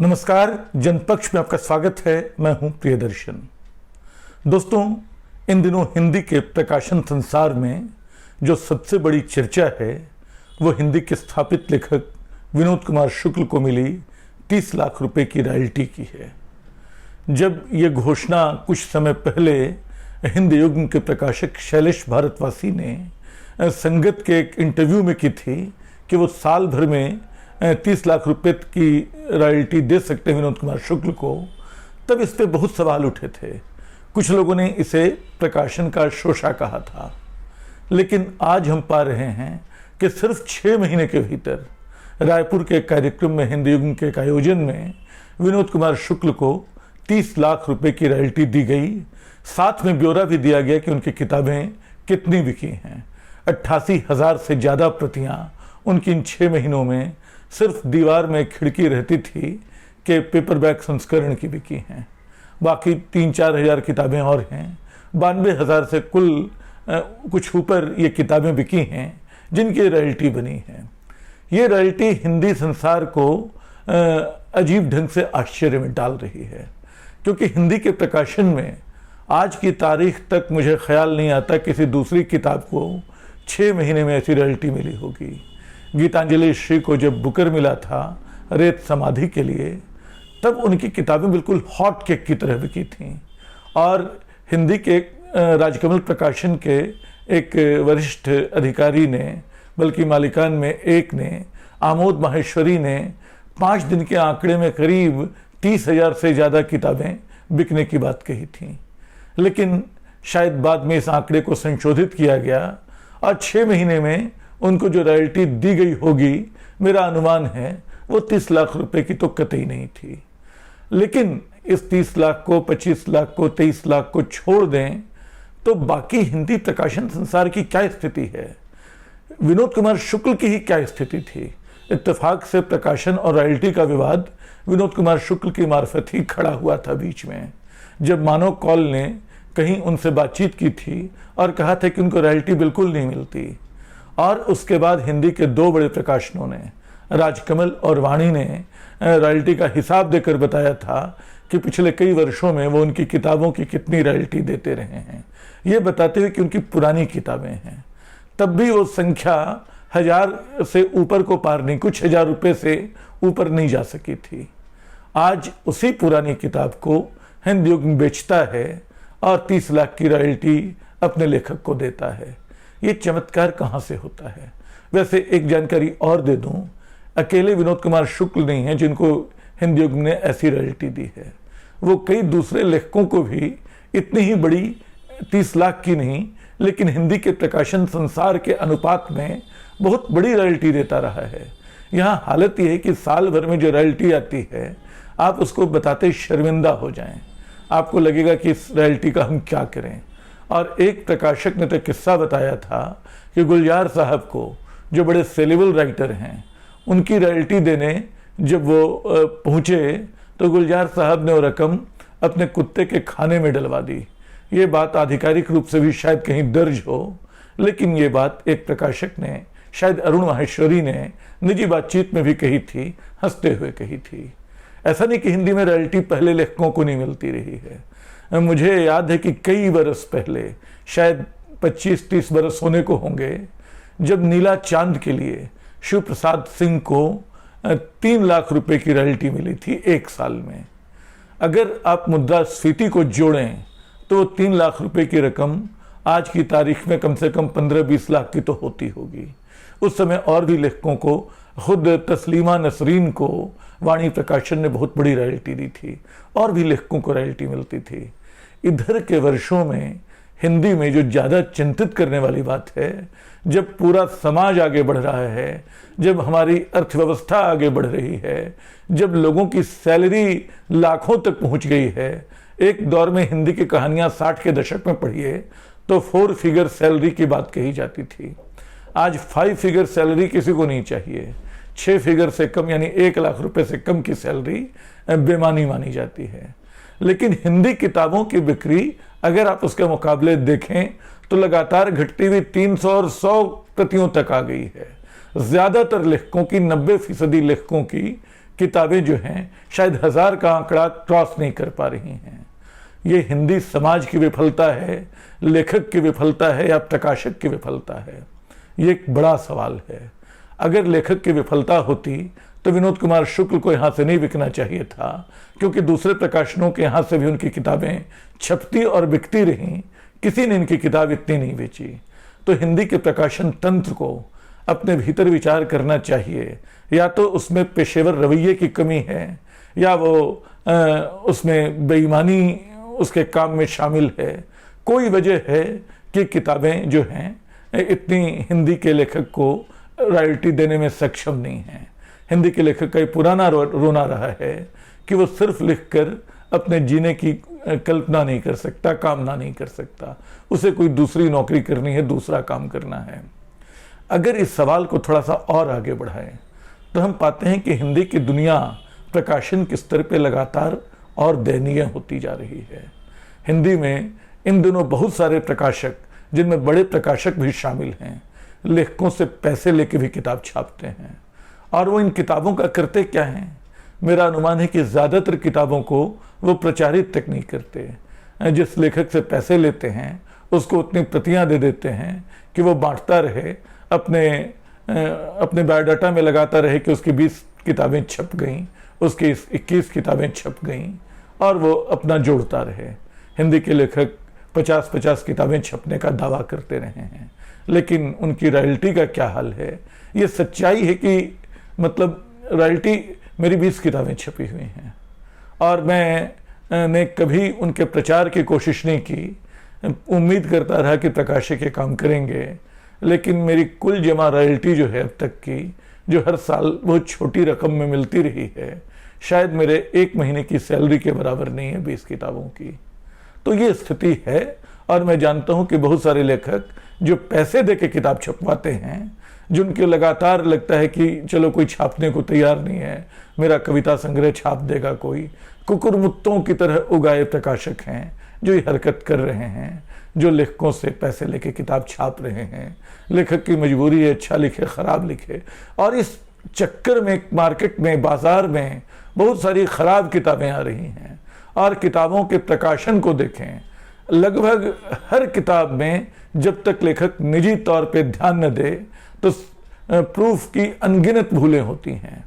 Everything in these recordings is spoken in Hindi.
नमस्कार, जनपक्ष में आपका स्वागत है। मैं हूं प्रियदर्शन। दोस्तों, इन दिनों हिंदी के प्रकाशन संसार में जो सबसे बड़ी चर्चा है वो हिंदी के स्थापित लेखक विनोद कुमार शुक्ल को मिली 30 लाख रुपए की रॉयल्टी की है। जब ये घोषणा कुछ समय पहले हिंद युग के प्रकाशक शैलेश भारतवासी ने संगत के एक इंटरव्यू में की थी कि वो साल भर में 30 लाख रुपए की रॉयल्टी दे सकते हैं विनोद कुमार शुक्ल को, तब इस पे बहुत सवाल उठे थे। कुछ लोगों ने इसे प्रकाशन का शोषा कहा था, लेकिन आज हम पा रहे हैं कि सिर्फ 6 महीने के भीतर रायपुर के कार्यक्रम में हिंद युग के एक आयोजन में विनोद कुमार शुक्ल को 30 लाख रुपए की रॉयल्टी दी गई। साथ में ब्यौरा भी दिया गया कि उनकी किताबें कितनी बिकी हैं। 88,000 से ज़्यादा प्रतियां उनकी इन 6 महीनों में सिर्फ दीवार में खिड़की रहती थी कि पेपरबैक संस्करण की बिकी हैं। बाकी 3-4 हज़ार किताबें और हैं। 92,000 से कुल कुछ ऊपर ये किताबें बिकी हैं जिनकी रॉयल्टी बनी है। ये रॉयल्टी हिंदी संसार को अजीब ढंग से आश्चर्य में डाल रही है, क्योंकि हिंदी के प्रकाशन में आज की तारीख तक मुझे ख्याल नहीं आता किसी दूसरी किताब को 6 महीने में ऐसी रॉयल्टी मिली होगी। गीतांजलि श्री को जब बुकर मिला था रेत समाधि के लिए, तब उनकी किताबें बिल्कुल हॉट केक की तरह बिकी थीं। और हिंदी के राजकमल प्रकाशन के एक वरिष्ठ अधिकारी ने, बल्कि मालिकान में एक ने, आमोद माहेश्वरी ने 5 दिन के आंकड़े में करीब 30,000 से ज़्यादा किताबें बिकने की बात कही थी। लेकिन शायद बाद में इस आंकड़े को संशोधित किया गया और 6 महीने में उनको जो रॉयल्टी दी गई होगी, मेरा अनुमान है वो 30 लाख रुपए की तो कतई नहीं थी। लेकिन इस 30 लाख को, 25 लाख को, 23 लाख को छोड़ दें तो बाकी हिंदी प्रकाशन संसार की क्या स्थिति है, विनोद कुमार शुक्ल की ही क्या स्थिति थी। इत्तेफाक से प्रकाशन और रॉयल्टी का विवाद विनोद कुमार शुक्ल की मार्फत ही खड़ा हुआ था बीच में, जब मानव कौल ने कहीं उनसे बातचीत की थी और कहा था कि उनको रॉयल्टी बिल्कुल नहीं मिलती। और उसके बाद हिंदी के 2 बड़े प्रकाशनों ने, राजकमल और वाणी ने, रॉयल्टी का हिसाब देकर बताया था कि पिछले कई वर्षों में वो उनकी किताबों की कितनी रॉयल्टी देते रहे हैं, ये बताते हुए कि उनकी पुरानी किताबें हैं। तब भी वो संख्या 1000 से ऊपर को पार नहीं, कुछ हज़ार रुपये से ऊपर नहीं जा सकी थी। आज उसी पुरानी किताब को हिंद युग बेचता है और 30 लाख की रॉयल्टी अपने लेखक को देता है। ये चमत्कार कहाँ से होता है? वैसे एक जानकारी और दे दूं, अकेले विनोद कुमार शुक्ल नहीं है जिनको हिंद युग ने ऐसी रॉयल्टी दी है। वो कई दूसरे लेखकों को भी इतनी ही बड़ी 30 लाख की नहीं, लेकिन हिंदी के प्रकाशन संसार के अनुपात में बहुत बड़ी रॉयल्टी देता रहा है। यहाँ हालत यह है कि साल भर में जो रॉयल्टी आती है, आप उसको बताते शर्मिंदा हो जाएं। आपको लगेगा कि इस रॉयल्टी का हम क्या करें। और एक प्रकाशक ने तो किस्सा बताया था कि गुलजार साहब को, जो बड़े सेलेबल राइटर हैं, उनकी रॉयल्टी देने जब वो पहुँचे तो गुलजार साहब ने वो रकम अपने कुत्ते के खाने में डलवा दी। ये बात आधिकारिक रूप से भी शायद कहीं दर्ज हो, लेकिन ये बात एक प्रकाशक ने, शायद अरुण माहेश्वरी ने, निजी बातचीत में भी कही थी, हंसते हुए कही थी। ऐसा नहीं कि हिंदी में रॉयल्टी पहले लेखकों को नहीं मिलती रही है। मुझे याद है कि कई बरस पहले, शायद 25-30 बरस होने को होंगे, जब नीला चांद के लिए शिव प्रसाद सिंह को 3 लाख रुपए की रॉयल्टी मिली थी 1 साल में। अगर आप मुद्रास्फीति को जोड़ें तो 3 लाख रुपए की रकम आज की तारीख में कम से कम 15-20 लाख की तो होती होगी। उस समय और भी लेखकों को, खुद तस्लीमा नसरीन को वाणी प्रकाशन ने बहुत बड़ी रॉयल्टी दी थी, और भी लेखकों को रॉयल्टी मिलती थी। इधर के वर्षों में हिंदी में जो ज़्यादा चिंतित करने वाली बात है, जब पूरा समाज आगे बढ़ रहा है, जब हमारी अर्थव्यवस्था आगे बढ़ रही है, जब लोगों की सैलरी लाखों तक पहुंच गई है। एक दौर में हिंदी की कहानियां 60 के दशक में पढ़िए तो 4 फिगर सैलरी की बात कही जाती थी। आज 5 फिगर सैलरी किसी को नहीं चाहिए। 6 फिगर से कम, यानी 1 लाख रुपए से कम की सैलरी बेमानी मानी जाती है। लेकिन हिंदी किताबों की बिक्री अगर आप उसके मुकाबले देखें तो लगातार घटती हुई 300 और 100 प्रतियों तक आ गई है। ज़्यादातर लेखकों की, 90% लेखकों की किताबें जो हैं शायद 1000 का आंकड़ा क्रॉस नहीं कर पा रही हैं। ये हिंदी समाज की विफलता है, लेखक की विफलता है या प्रकाशक की विफलता है? ये एक बड़ा सवाल है। अगर लेखक की विफलता होती तो विनोद कुमार शुक्ल को यहाँ से नहीं बिकना चाहिए था, क्योंकि दूसरे प्रकाशनों के यहाँ से भी उनकी किताबें छपती और बिकती रहीं, किसी ने इनकी किताब इतनी नहीं बेची। तो हिंदी के प्रकाशन तंत्र को अपने भीतर विचार करना चाहिए। या तो उसमें पेशेवर रवैये की कमी है, या वो उसमें बेईमानी उसके काम में शामिल है। कोई वजह है कि किताबें जो हैं इतनी हिंदी के लेखक को रॉयल्टी देने में सक्षम नहीं हैं। हिंदी के लेखक का ये पुराना रोना रहा है कि वो सिर्फ लिखकर अपने जीने की कल्पना नहीं कर सकता, कामना नहीं कर सकता। उसे कोई दूसरी नौकरी करनी है, दूसरा काम करना है। अगर इस सवाल को थोड़ा सा और आगे बढ़ाएं तो हम पाते हैं कि हिंदी की दुनिया प्रकाशन के स्तर पे लगातार और दयनीय होती जा रही है। हिंदी में इन दिनों बहुत सारे प्रकाशक, जिनमें बड़े प्रकाशक भी शामिल हैं, लेखकों से पैसे लेके भी किताब छापते हैं। और वो इन किताबों का करते क्या हैं? मेरा अनुमान है कि ज़्यादातर किताबों को वो प्रचारित तक नहीं करते। जिस लेखक से पैसे लेते हैं उसको उतनी प्रतियां दे देते हैं कि वो बांटता रहे, अपने बायोडाटा में लगाता रहे कि उसकी 20 किताबें छप गईं, उसकी 21 किताबें छप गईं, और वो अपना जोड़ता रहे। हिंदी के लेखक 50-50 किताबें छपने का दावा करते रहे हैं, लेकिन उनकी रॉयल्टी का क्या हाल है? ये सच्चाई है कि मतलब रॉयल्टी, मेरी 20 किताबें छपी हुई हैं और मैंने कभी उनके प्रचार की कोशिश नहीं की। उम्मीद करता रहा कि प्रकाशक ये काम करेंगे, लेकिन मेरी कुल जमा रॉयल्टी जो है अब तक की, जो हर साल बहुत छोटी रकम में मिलती रही है, शायद मेरे 1 महीने की सैलरी के बराबर नहीं है 20 किताबों की। तो ये स्थिति है। और मैं जानता हूं कि बहुत सारे लेखक जो पैसे दे के किताब छपवाते हैं, जिनके लगातार लगता है कि चलो कोई छापने को तैयार नहीं है, मेरा कविता संग्रह छाप देगा कोई, कुकुरमुत्तों की तरह उगाए प्रकाशक हैं जो ये हरकत कर रहे हैं, जो लेखकों से पैसे लेके किताब छाप रहे हैं। लेखक की मजबूरी है, अच्छा लिखे खराब लिखे, और इस चक्कर में मार्केट में, बाजार में बहुत सारी खराब किताबें आ रही हैं। और किताबों के प्रकाशन को देखें, लगभग हर किताब में जब तक लेखक निजी तौर पे ध्यान न दे तो प्रूफ की अनगिनत भूलें होती हैं,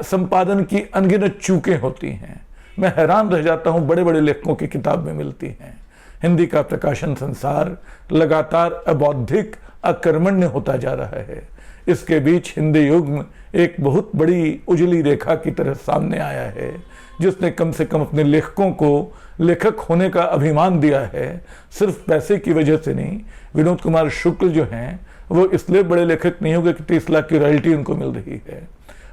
संपादन की अनगिनत चूकें होती हैं। मैं हैरान रह जाता हूं, बड़े बड़े लेखकों की किताब में मिलती हैं। हिंदी का प्रकाशन संसार लगातार अबौद्धिक, अकर्मण्य होता जा रहा है। इसके बीच हिंदी युग एक बहुत बड़ी उजली रेखा की तरह सामने आया है, जिसने कम से कम अपने लेखकों को लेखक होने का अभिमान दिया है, सिर्फ पैसे की वजह से नहीं। विनोद कुमार शुक्ल जो हैं वो इसलिए बड़े लेखक नहीं हो गए कि 30 लाख की रॉयल्टी उनको मिल रही है।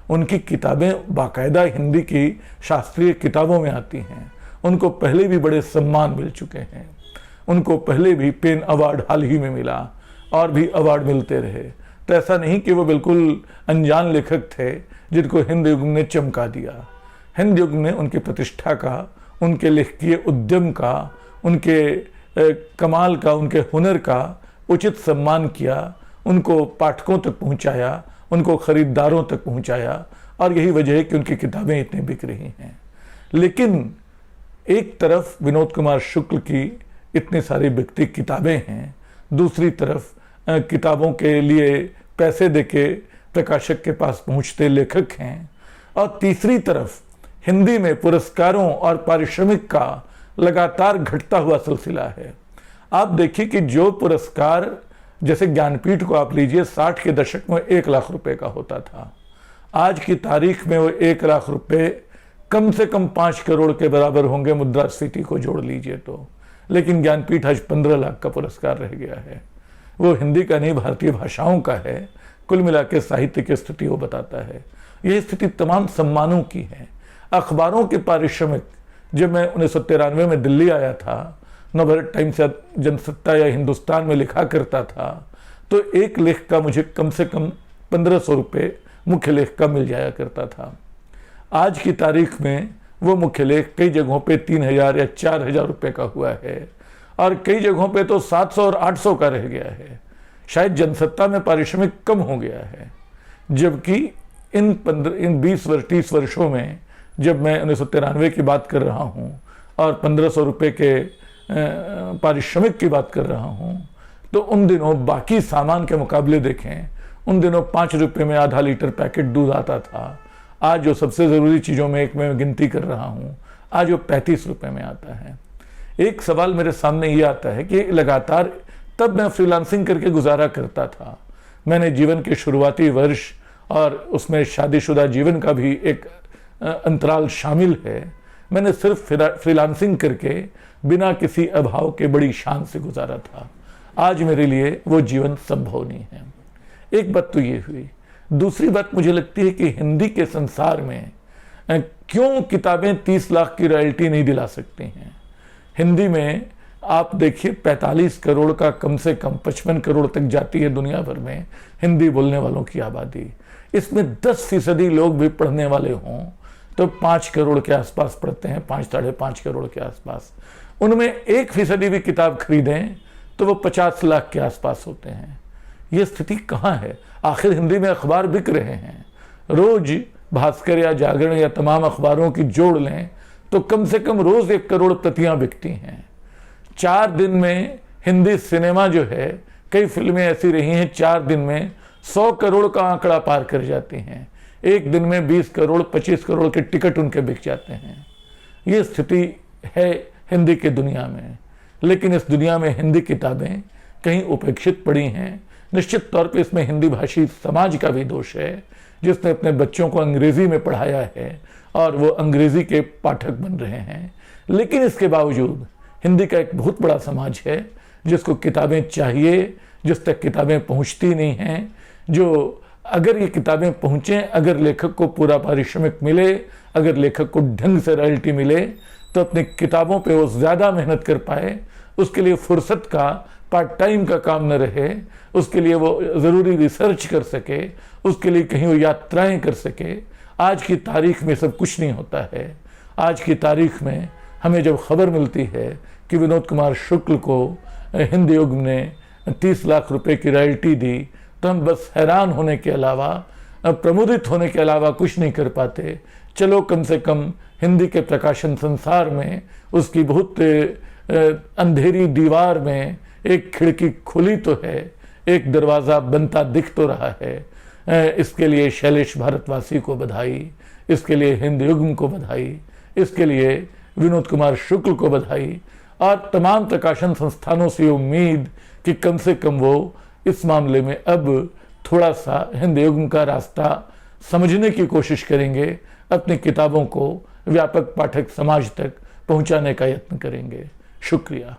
उनकी किताबें बाकायदा हिंदी की शास्त्रीय किताबों में आती हैं। उनको पहले भी बड़े सम्मान मिल चुके हैं। उनको पहले भी पेन अवार्ड हाल ही में मिला, और भी अवार्ड मिलते रहे। तो ऐसा नहीं कि वो बिल्कुल अनजान लेखक थे जिनको हिंद युग ने चमका दिया। हिंद युग ने उनकी प्रतिष्ठा का, उनके लेखकीय उद्यम का, उनके कमाल का, उनके हुनर का उचित सम्मान किया, उनको पाठकों तक पहुंचाया, उनको खरीदारों तक पहुंचाया, और यही वजह है कि उनकी किताबें इतनी बिक रही हैं। लेकिन एक तरफ विनोद कुमार शुक्ल की इतनी सारी बिकती किताबें हैं, दूसरी तरफ किताबों के लिए पैसे देके प्रकाशक के पास पहुंचते लेखक हैं, और तीसरी तरफ हिंदी में पुरस्कारों और पारिश्रमिक का लगातार घटता हुआ सिलसिला है। आप देखिए कि जो पुरस्कार, जैसे ज्ञानपीठ को आप लीजिए, 60 के दशक में 1 लाख रुपए का होता था। आज की तारीख में वो 1 लाख रुपए कम से कम 5 करोड़ के बराबर होंगे, मुद्रास्फीति को जोड़ लीजिए तो। लेकिन ज्ञानपीठ आज 15 लाख का पुरस्कार रह गया है। वो हिंदी का नहीं, भारतीय भाषाओं का है। कुल मिला के साहित्य की स्थिति वो बताता है। यह स्थिति तमाम सम्मानों की है। अखबारों के पारिश्रमिक, जब मैं 1993 में दिल्ली आया था, नवभारत टाइम्स या जनसत्ता या हिंदुस्तान में लिखा करता था, तो एक लेख का मुझे कम से कम 1500 रुपये मुख्य लेख का मिल जाया करता था। आज की तारीख में वो मुख्य लेख कई जगहों पे 3000 या 4000 रुपये का हुआ है, और कई जगहों पे तो 700 और 800 का रह गया है। शायद जनसत्ता में पारिश्रमिक कम हो गया है, जबकि इन 20-30 वर्षों में जब मैं 1993 की बात कर रहा हूँ और 1500 रुपये के पारिश्रमिक की बात कर रहा हूँ, तो उन दिनों बाकी सामान के मुकाबले देखें, उन दिनों 5 रुपये में आधा लीटर पैकेट दूध आता था। आज जो सबसे ज़रूरी चीज़ों में एक मैं गिनती कर रहा हूँ, आज वो 35 रुपये में आता है। एक सवाल मेरे सामने ये आता है कि लगातार तब मैं फ्रीलांसिंग करके गुजारा करता था। मैंने जीवन के शुरुआती वर्ष और उसमें शादीशुदा जीवन का भी एक अंतराल शामिल है, मैंने सिर्फ फ्रीलांसिंग करके बिना किसी अभाव के बड़ी शान से गुजारा था। आज मेरे लिए वो जीवन संभव नहीं है। एक बात तो ये हुई। दूसरी बात मुझे लगती है कि हिंदी के संसार में क्यों किताबें 30 लाख की रॉयल्टी नहीं दिला सकती हैं। हिंदी में आप देखिए 45 करोड़ का कम से कम 55 करोड़ तक जाती है दुनिया भर में हिंदी बोलने वालों की आबादी। इसमें 10% लोग भी पढ़ने वाले हों तो 5 करोड़ के आसपास पढ़ते हैं, 5-5.5 करोड़ के आसपास। उनमें 1% भी किताब खरीदें तो वो 50 लाख के आसपास होते हैं। ये स्थिति कहाँ है? आखिर हिंदी में अखबार बिक रहे हैं। रोज भास्कर या जागरण या तमाम अखबारों की जोड़ लें तो कम से कम रोज 1 करोड़ प्रतियां बिकती हैं। 4 दिन में हिंदी सिनेमा जो है, कई फिल्में ऐसी रही हैं 4 दिन में 100 करोड़ का आंकड़ा पार कर जाती हैं। एक दिन में 20 करोड़ 25 करोड़ के टिकट उनके बिक जाते हैं। ये स्थिति है हिंदी की दुनिया में। लेकिन इस दुनिया में हिंदी किताबें कहीं उपेक्षित पड़ी हैं। निश्चित तौर पे इसमें हिंदी भाषी समाज का भी दोष है, जिसने अपने बच्चों को अंग्रेजी में पढ़ाया है और वो अंग्रेजी के पाठक बन रहे हैं। लेकिन इसके बावजूद हिंदी का एक बहुत बड़ा समाज है जिसको किताबें चाहिए, जिस तक किताबें पहुंचती नहीं हैं, जो अगर ये किताबें पहुंचें, अगर लेखक को पूरा पारिश्रमिक मिले, अगर लेखक को ढंग से रॉयल्टी मिले, तो अपनी किताबों पे वो ज़्यादा मेहनत कर पाए। उसके लिए फुर्सत का पार्ट टाइम का काम न रहे, उसके लिए वो ज़रूरी रिसर्च कर सके, उसके लिए कहीं वो यात्राएं कर सके। आज की तारीख में सब कुछ नहीं होता है। आज की तारीख में हमें जब खबर मिलती है कि विनोद कुमार शुक्ल को हिंदी युग ने 30 लाख रुपए की रॉयल्टी दी, तो हम बस हैरान होने के अलावा, प्रमुदित होने के अलावा कुछ नहीं कर पाते। चलो कम से कम हिंदी के प्रकाशन संसार में उसकी बहुत अंधेरी दीवार में एक खिड़की खुली तो है, एक दरवाज़ा बनता दिख तो रहा है। इसके लिए शैलेश भारतवासी को बधाई, इसके लिए हिंद युग्म को बधाई, इसके लिए विनोद कुमार शुक्ल को बधाई और तमाम प्रकाशन संस्थानों से उम्मीद कि कम से कम वो इस मामले में अब थोड़ा सा हिंद युग्म का रास्ता समझने की कोशिश करेंगे, अपनी किताबों को व्यापक पाठक समाज तक पहुंचाने का यत्न करेंगे। शुक्रिया।